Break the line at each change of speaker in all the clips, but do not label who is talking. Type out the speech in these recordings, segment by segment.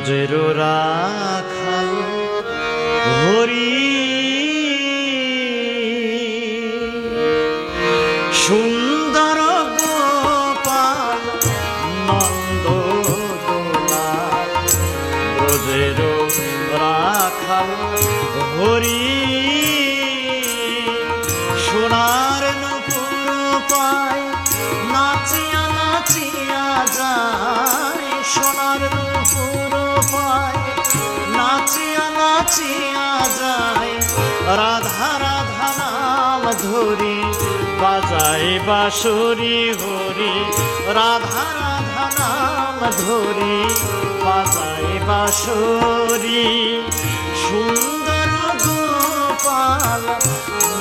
ব্রজের রাখাল হরি সুন্দর গোপাল নন্দ দোলাল ব্রজের রাখাল হরি সোনার নূপুর পায় নাচিয়া নাচিয়া যায় সোনার নূপুর পায় নাচিয়া নাচিয়া যায় রাধা রাধা নাম ধরি বাজায় বাঁশরি হরি রাধা রাধা নাম ধরি বাজায় বাঁশরি সুন্দর গোপাল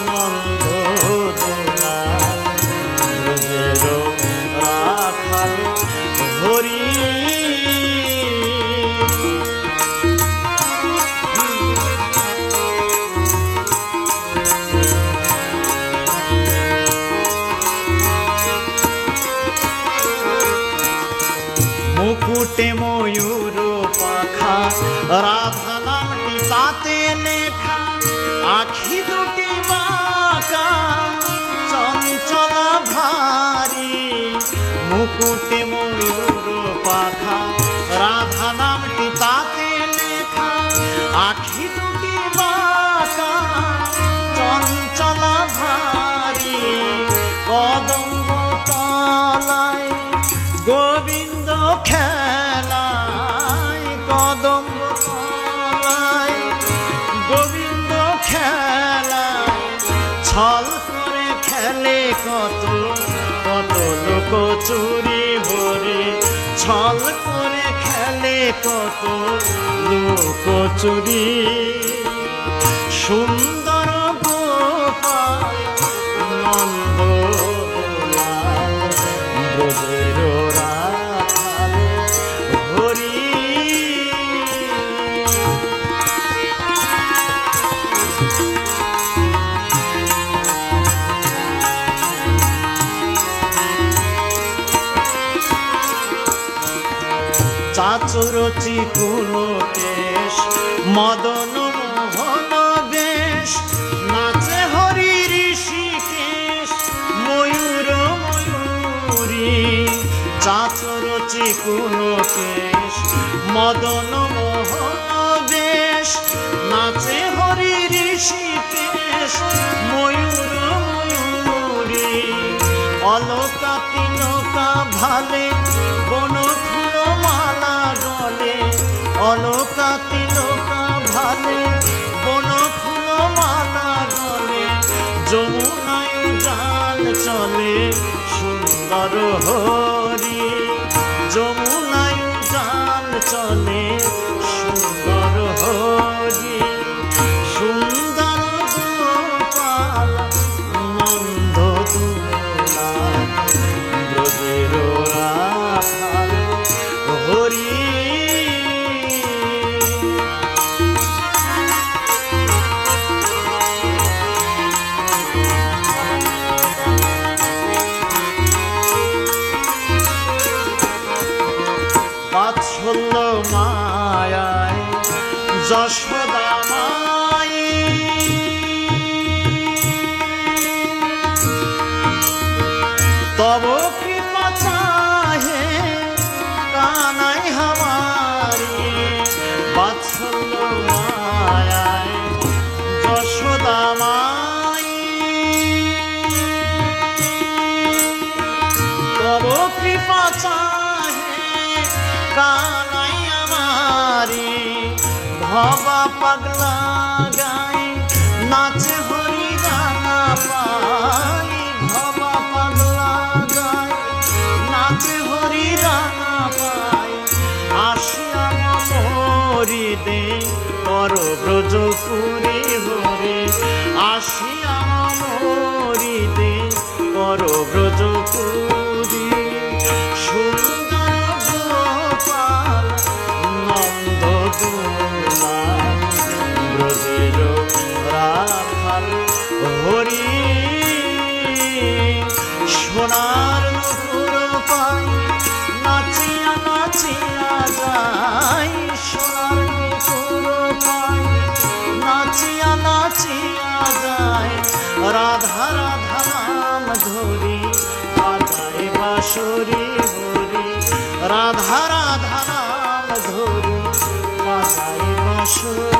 নন্দ দোলাল ব্রজের রাখাল হরি মুকুটে ময়ূর পাখা রাধা নামটি তাতে লেখা আখি দুটি বাঁকা চঞ্চলা ভারী মুকুটে ময়ূর পাখা রাধা নামটি তাতে লেখা আখি দুটি বাঁকা চঞ্চলা ভারী কদম্ব তলায় গোবিন্দ খেলায় কদম্ব তলায় গোবিন্দ খেলায় ছল করে খেলে কত কত লোক চুরি ভরে ছল করে খেলে কত লোক চুরি সুন্দর গোপাল নন্দ দোলাল ব্রজের রাখাল হরি চাচুর চিকুন কেশ মদন মোহন বেশ নাচে হরি ঋষিকেশ ময়ূর ময়ূরী চাচুর চিকুন কেশ মদন মোহন বেশ নাচে হরি ঋষিকেশ ময়ূর ময়ূরী অলকা তিলকা ভালে বন ফুল মালা গলে অলকা তিলকা ভালে বন ফুল মালা গলে যমুনায় জাল চলে সুন্দর হরি যমুনায় জাল চলে সুন্দর হরি সুন্দর গোপাল নন্দ দোলাল ব্রজের রাখাল হরি বাৎসল্য মায়ায় যশোদা মাই তব কৃপা চাহে কানাই হামারি বাৎসল্য মায়ায় যশোদা মাই তব কৃপা চাহে কানাই আমারি ভবা পাগলা গাই নাচে হরি গানা পাই ভবা পাগলা গাই নাচে হরি গানা পাই আসিয়া মরি দে পর ব্রজপুরি হরে আসিয়া মরি দে পর ব্রজপুরি সুন্দর গোপাল নন্দ দোলাল ব্রজের রাখাল হরি সোনার নূপুর পায় নাচিয়া নাচিয়া যায়। ধরি বাজায় বাঁশরি হরি রাধা রাধা নাম ধরি বাজায় বাঁশরি